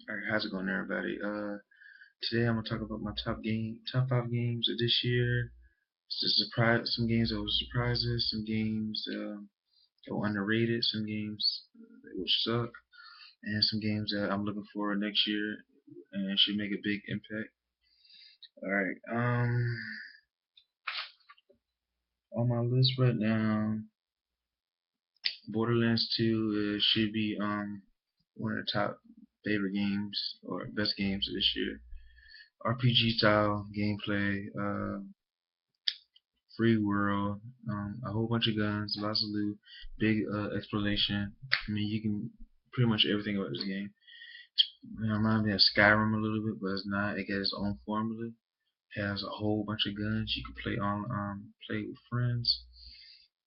Alright, how's it going, everybody? Today I'm gonna talk about my top 5 games of this year. Some games that were surprises, some games that were underrated, some games that will suck, and some games that I'm looking for next year and should make a big impact. Alright, on my list right now, Borderlands 2 should be one of the top favorite games or best games of this year. RPG style gameplay, free world, a whole bunch of guns, lots of loot, big exploration. I mean, you can pretty much everything about this game. It reminds me of Skyrim a little bit, but it's not. It got its own formula. It has a whole bunch of guns. You can play with friends.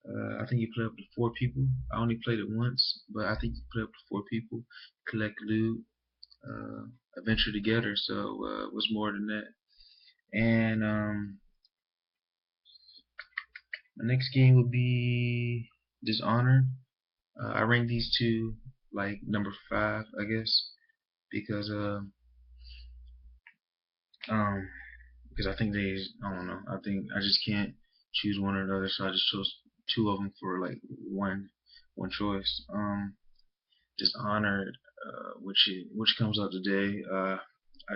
I think you play up to 4 people. I only played it once, but I think you play up to 4 people, collect loot, adventure together. So what's more than that? And my next game would be Dishonored. I rank these two like number 5, I guess, because um because I think I don't know, I think I just can't choose one or the other, so I just chose 2 of them for like one choice. Dishonored, which comes out today. I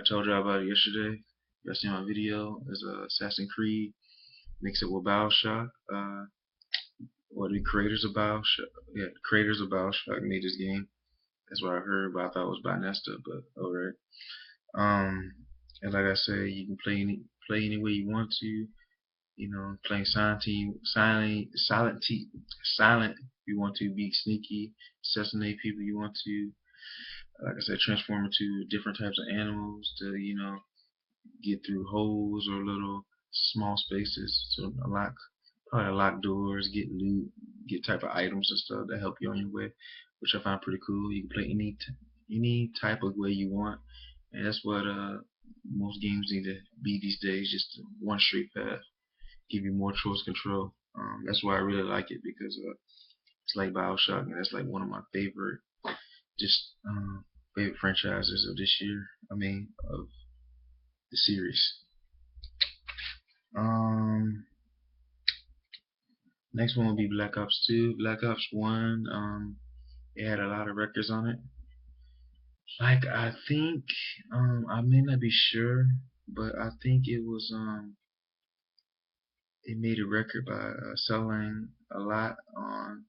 told you about it yesterday. You guys seen my video? It's Assassin's Creed mixed up with BioShock. Or the creators of BioShock, yeah, the creators of BioShock made this game. That's what I heard, but I thought it was by Nesta. But alright. And like I said, you can play any way you want to. You know, playing silent. If you want to be sneaky, assassinate people. You want to, like I said, transform into different types of animals to get through holes or little small spaces. So probably lock doors, get loot, get type of items and stuff that help you on your way, which I find pretty cool. You can play any type of way you want, and that's what most games need to be these days. Just one straight path, give you more choice control. That's why I really like it because it's like Bioshock, and that's like one of my just favorite franchises of this year. I mean, of the series. Um, Next one will be Black Ops 2. Black Ops 1, it had a lot of records on it. Like I think, I may not be sure, but I think it made a record by selling a lot on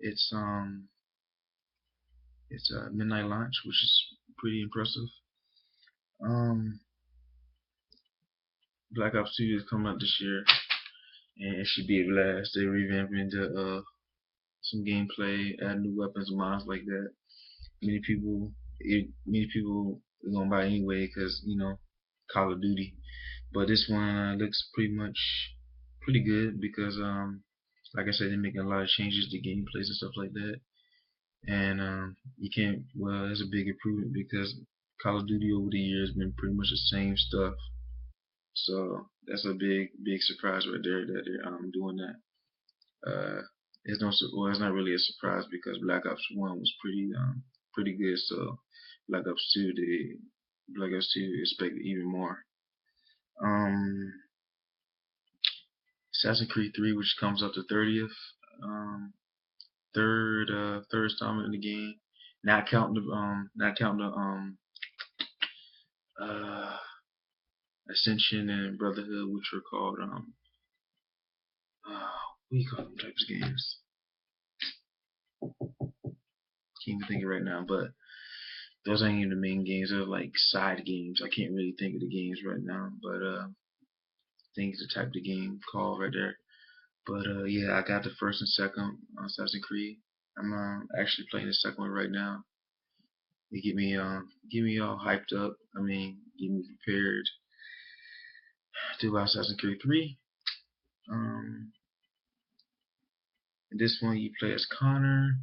its um, its midnight launch, which is pretty impressive. Um, Black Ops 2 is coming out this year, and it should be a blast. They revamping some gameplay, add new weapons and mods like that. Many people, many people are gonna buy anyway because Call of Duty. But this one looks pretty good because like I said, they're making a lot of changes to gameplays and stuff like that. And you can't well, it's a big improvement because Call of Duty over the years been pretty much the same stuff. So that's a big surprise right there that they're doing that. Uh, it's not really a surprise because Black Ops 1 was pretty good. So Black Ops 2, Black Ops 2 expected even more. Um, Assassin's Creed 3, which comes up the 30th, um, third installment in the game, not counting the uh, Ascension and Brotherhood, which were called what do you call them types of games? Can't even think of it right now, but those ain't even the main games. They're like side games. I can't really think of the games right now, but I think it's the type of game called right there. But yeah, I got the first and second Assassin's Creed. I'm actually playing the second one right now. They get me all hyped up. I mean, get me prepared to about Assassin's Creed 3. Um, this one you play as Connor,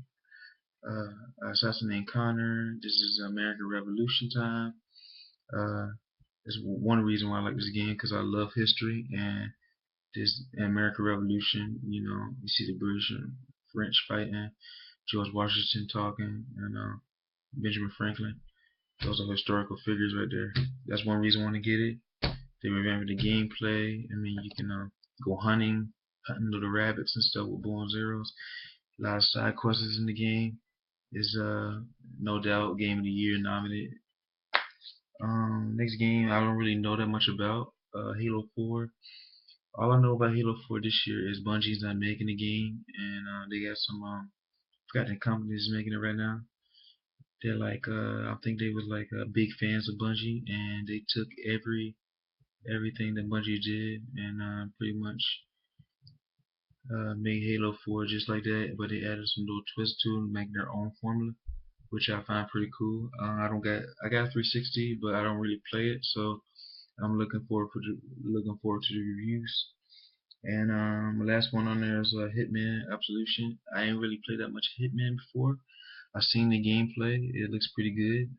assassin named Connor. This is American Revolution time. Uh, That's one reason why I like this game because I love history and this American Revolution. You see the British and French fighting, George Washington talking, and Benjamin Franklin. Those are historical figures right there. That's one reason I want to get it. They remember the gameplay. I mean, you can go hunting little rabbits and stuff with bow and zeros. A lot of side quests in the game. Is no doubt game of the year nominated. Next game I don't really know that much about. Halo 4. All I know about Halo 4 this year is Bungie's not making the game, and they got some forgot the company that's making it right now. They're like I think they was like big fans of Bungie, and they took everything that Bungie did and pretty much made Halo 4 just like that, but they added some little twist to it and make their own formula, which I find pretty cool. I got 360, but I don't really play it, so I'm looking forward to the reviews. And the last one on there is Hitman Absolution. I ain't really played that much Hitman before. I've seen the gameplay. It looks pretty good.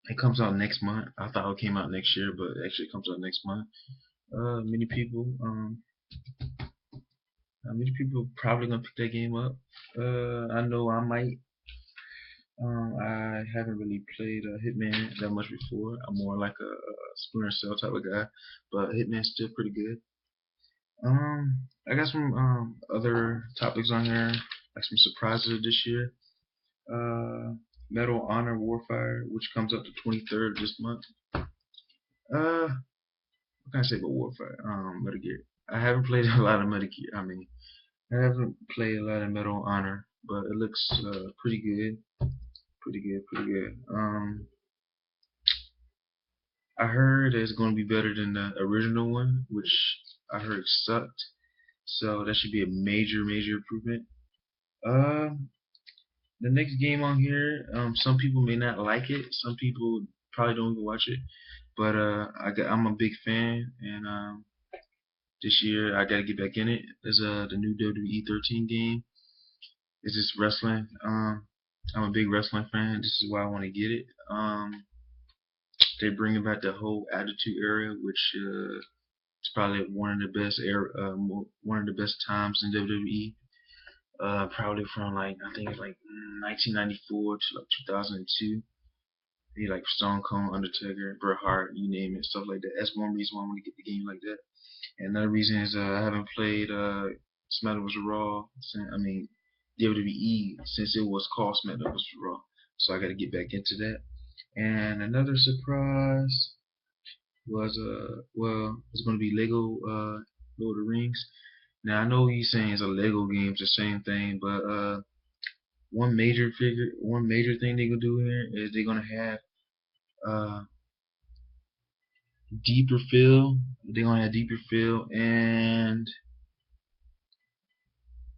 It comes out next month. I thought it came out next year, but actually it comes out next month. Many people probably gonna pick that game up. I know I might. I haven't really played Hitman that much before. I'm more like a Splinter Cell type of guy, but Hitman's still pretty good. I got some other topics on here, like some surprises this year. Medal of Honor Warfire, which comes up the 23rd of this month. What can I say about Warfare? Metal Gear. I haven't played a lot of Metal Gear. I haven't played a lot of Medal of Honor, but it looks pretty good. Pretty good. I heard it's going to be better than the original one, which I heard sucked. So that should be a major improvement. The next game on here, some people may not like it. Some people probably don't even watch it. But I'm a big fan, and this year I got to get back in it. Is the new WWE 13 game. It's just wrestling. I'm a big wrestling fan. This is why I want to get it. They're bringing back the whole Attitude Era, which is probably one of the best times in WWE. Probably from like I think it's like 1994 to like 2002. Be like Stone Cold, Undertaker, Bret Hart, you name it, stuff like that. That's one reason why I want to get the game like that. And another reason is I haven't played SmackDown vs. Raw. WWE since it was called SmackDown vs. Raw. So I got to get back into that. And another surprise was it's going to be Lego Lord of the Rings. Now I know he's saying it's a Lego game, it's the same thing, but one major thing they're gonna do here is they're gonna have uh, deeper feel. They're gonna have deeper feel, and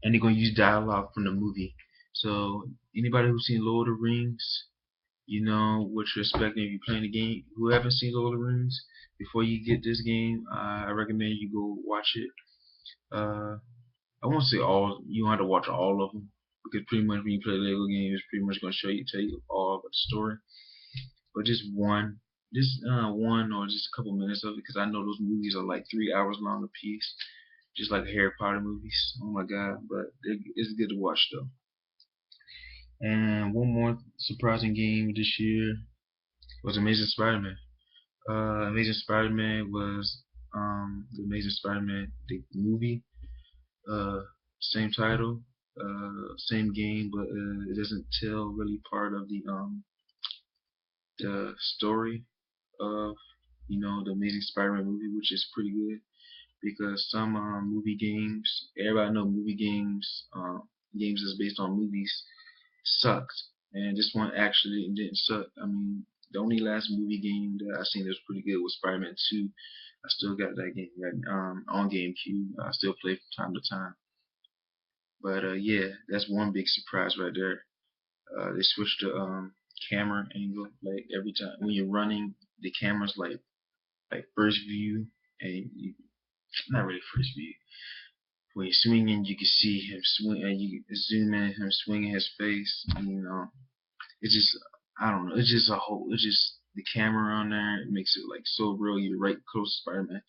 they're gonna use dialogue from the movie. So anybody who's seen Lord of the Rings, you know what you're expecting if you're playing the game. Who haven't seen Lord of the Rings, before you get this game, I recommend you go watch it. I won't say all. You don't have to watch all of them, because pretty much when you play Lego games, it's pretty much gonna tell you all about the story. But just one or just a couple minutes of it, because I know those movies are like 3 hours long a piece, just like the Harry Potter movies. Oh my god! But it's good to watch though. And one more surprising game this year was Amazing Spider-Man. Amazing Spider-Man was the Amazing Spider-Man the movie. Uh, Same title, same game, but it doesn't tell really part of the story of the Amazing Spider-Man movie, which is pretty good because some movie games, everybody know movie games, games that's based on movies sucked, and this one actually didn't suck. I mean, the only last movie game that I seen that was pretty good was Spider-Man 2. I still got that game right on GameCube. I still play from time to time. But yeah, that's one big surprise right there. They switched the camera angle. Like every time when you're running, the camera's like first view, and not really first view. When you're swinging, you can see him swing, and you zoom in him swinging his face. It's just I don't know. It's just the camera on there. It makes it like so real. You're right close to Spider-Man.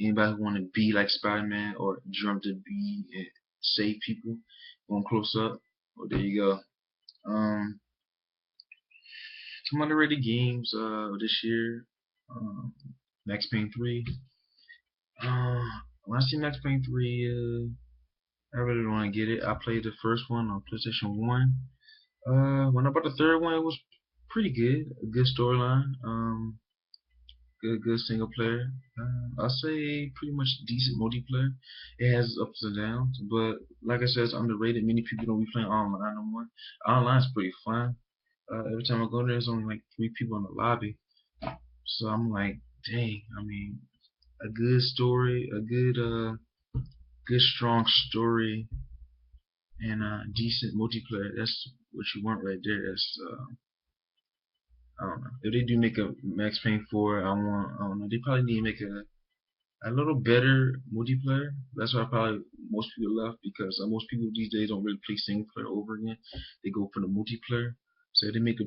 Anybody who want to be like Spider-Man or dream to be and save people, going close up. Well, there you go. Um, Some underrated games this year. Um, Max Payne 3. Uh, when I see Max Payne 3, I really don't want to get it. I played the first one on PlayStation 1. When I bought the third one, it was pretty good. A good storyline. Good single player. I'll say pretty much decent multiplayer. It has its ups and downs, but like I said, it's underrated. Many people don't be playing online no more. Online's pretty fun. Every time I go there, there's only like 3 people in the lobby. So I'm like, dang. I mean, a good story, a good strong story, and decent multiplayer. That's what you want right there. That's I don't know. If they do make a Max Payne 4, I don't know. They probably need to make a little better multiplayer. That's why probably most people left because most people these days don't really play single player over again. They go for the multiplayer. So if they make the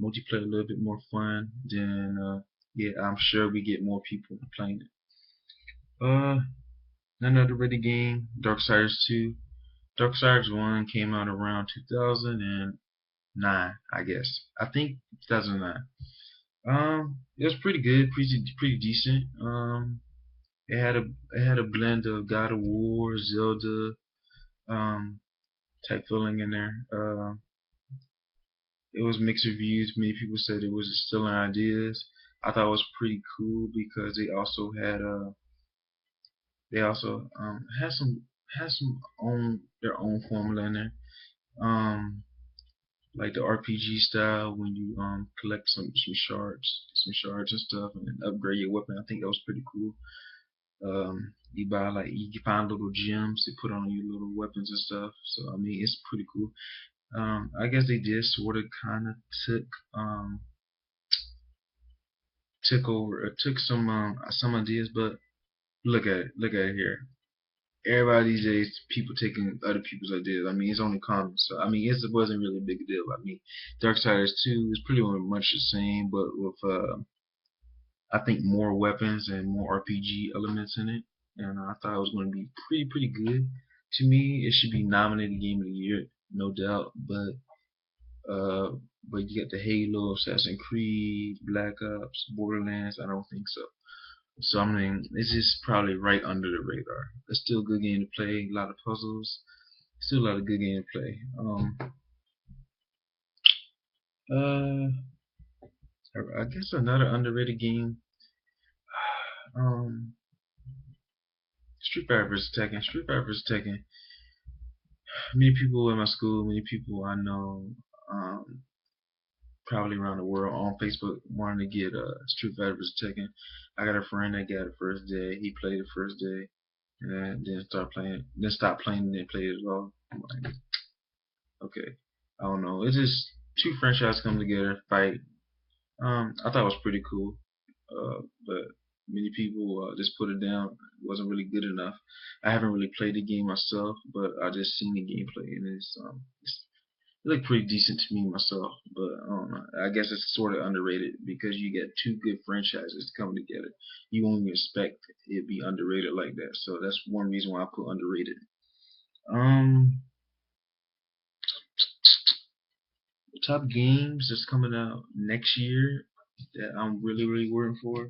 multiplayer a little bit more fun, then yeah, I'm sure we get more people playing it. Uh, Another ready game, Darksiders 2. Darksiders 1 came out around 2009, I guess. I think 2009. It was pretty good, pretty decent. It had a blend of God of War, Zelda, um, type feeling in there. It was mixed reviews. Many people said it was still in ideas. I thought it was pretty cool because they also had some own their own formula in there. Um, like the RPG style when you collect some shards and stuff, and then upgrade your weapon. I think that was pretty cool. You find little gems to put on your little weapons and stuff. So I mean, it's pretty cool. I guess they did sort of kind of um took over or took some ideas, but look at it here. Everybody these days, people taking other people's ideas. I mean, it's only common. So I mean, it wasn't really a big deal. I mean, Darksiders 2 is pretty much the same, but with I think more weapons and more RPG elements in it. And I thought it was going to be pretty good. To me, it should be nominated Game of the Year, no doubt. Uh, but you got the Halo, Assassin's Creed, Black Ops, Borderlands. I don't think so. So I mean, it's just probably right under the radar. It's still a good game to play. A lot of puzzles. Still a lot of good game to play. Uh, I guess another underrated game. Um, Street Fighter vs Tekken. Street Fighter vs Tekken. Many people in my school, many people I know, um, probably around the world on Facebook wanting to get Street Fighter vs Tekken. I got a friend that got it first day. He played the first day, and then stopped playing, and then played it at all. I'm like, okay, I don't know. It's just two franchises come together, fight. I thought it was pretty cool, but many people just put it down. It wasn't really good enough. I haven't really played the game myself, but I just seen the gameplay, and it looked pretty decent to me myself. But I don't know. I guess it's sort of underrated because you get two good franchises coming together. You won't expect it be underrated like that. So that's one reason why I put underrated. Um, Top games that's coming out next year that I'm really rooting for.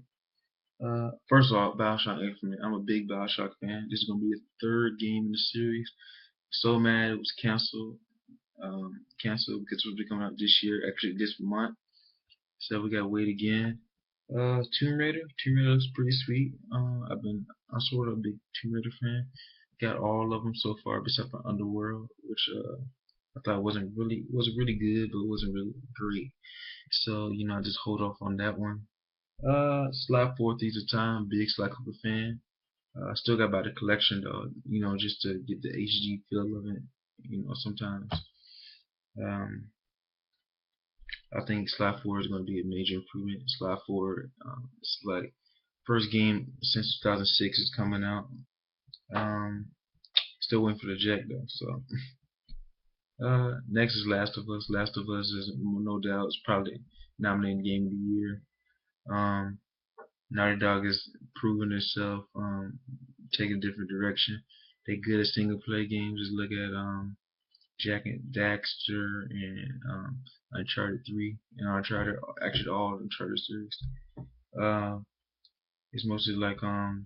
First of all, Bioshock Infinite. I'm a big Bioshock fan. This is gonna be the third game in the series. So mad it was canceled because it was coming out this year, actually this month. So we gotta wait again. Tomb Raider. Tomb Raider looks pretty sweet. I'm sort of a big Tomb Raider fan. Got all of them so far, except for Underworld, which I thought wasn't really good, but wasn't really great. So I just hold off on that one. Sly 4 Thieves of Time, big Sly Cooper fan. Still got by the collection though, just to get the HD feel of it. Sometimes. Um, I think Sly 4 is going to be a major improvement. Sly 4, it's like first game since 2006 is coming out. Um, Still waiting for the jack though. So next is Last of Us. Last of Us is no doubt it's probably nominated Game of the Year. Um, Naughty Dog has proven itself, taking a different direction. They good at single player games. Just look at Jak and Daxter, and Uncharted 3, and Uncharted, actually all Uncharted series. Uh, it's mostly like a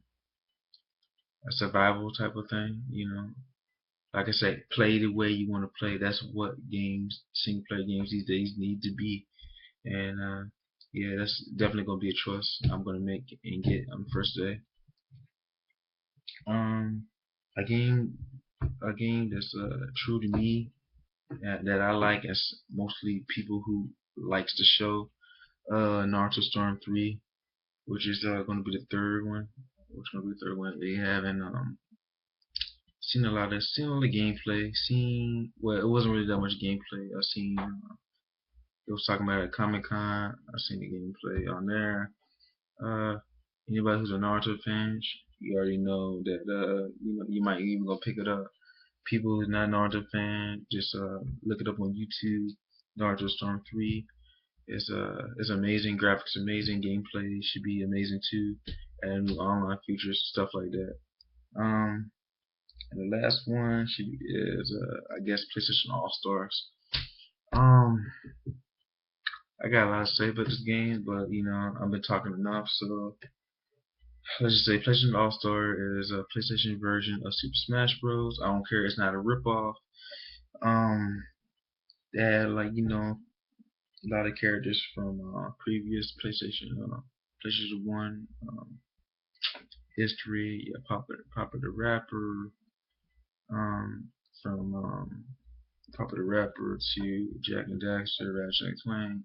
survival type of thing, Like I said, play the way you want to play. That's what games, single player games these days need to be. And yeah, that's definitely gonna be a choice I'm gonna make and get on the first day. Um, a game, a game that's true to me, that I like, as mostly people who likes the show. Naruto Storm 3, which is gonna be the third one. Which gonna be the third one. They haven't seen all the gameplay. Seen, well, it wasn't really that much gameplay. I seen it was talking about it at Comic Con. I seen the gameplay on there. Uh, Anybody who's a Naruto fan, you already know that you might even go pick it up. People who's not Naruto fan, just look it up on YouTube. Naruto Storm 3. It's amazing graphics, amazing gameplay. Should be amazing too, and new online features, stuff like that. Um, and the last one is I guess PlayStation All Stars. Um, I got a lot to say about this game, but I've been talking enough, so let's just say PlayStation All Star is a PlayStation version of Super Smash Bros. I don't care, it's not a ripoff. Um, they had, like, a lot of characters from previous PlayStation 1 history. Yeah, Papa the Rapper, um, from Papa the Rapper to Jak and Daxter, Ratchet and Clank,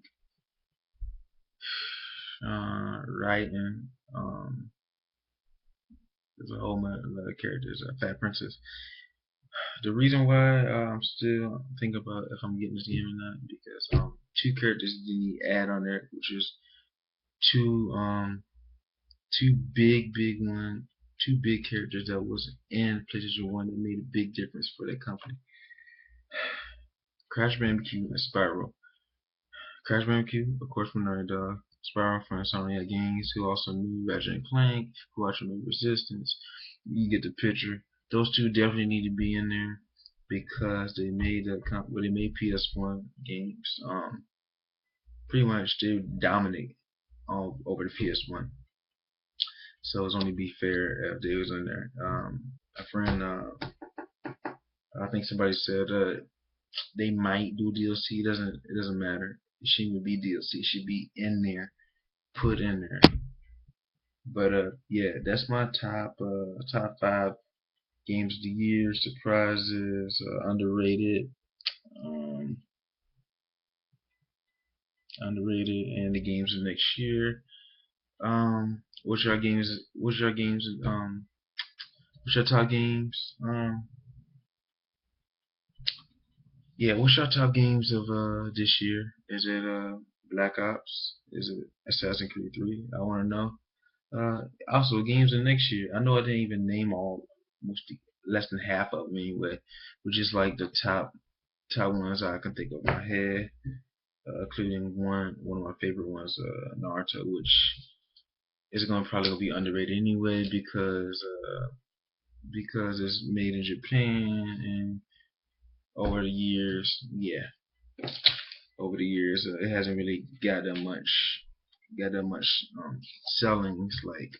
Raiden. There's a whole lot of characters. Fat Princess. The reason why I'm still thinking about if I'm getting this game or not, because two characters didn't add on there, which is two two big characters that was in PlayStation 1 that made a big difference for that company. Crash Bandicoot and Spyro. Crash Bandicoot, of course, from Naughty Dog. Spyro from Insomniac Games, who also knew Ratchet and Clank, who also knew Resistance. You get the picture. Those two definitely need to be in there because they made they made PS1 games. Pretty much they dominate all over the PS1. So it's only be fair if they was in there. A friend, I think somebody said they might do DLC. It doesn't matter. It shouldn't even be DLC. It should be in there, put in there. But yeah, that's my top 5 games of the year, surprises, um, underrated, and the games of next year. What's your games? What's your games? What's your top games? Yeah, what's your top games of this year? Is it Black Ops? Is it Assassin's Creed 3? I want to know. Also games of next year. I know I didn't even name all, mostly less than half of them anyway, which is like the top ones I can think of in my head, including one of my favorite ones, Naruto, which is gonna probably be underrated anyway because it's made in Japan, and over the years, yeah, over the years, it hasn't really got that much sellings like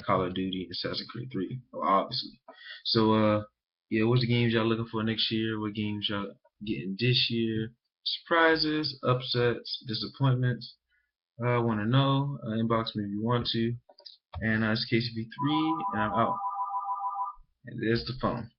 Call of Duty and Assassin's Creed 3, obviously. So yeah, what's the games y'all looking for next year? What games y'all getting this year? Surprises, upsets, disappointments. I want to know. Inbox me if you want to. And it's KCB3, and I'm out. And there's the phone.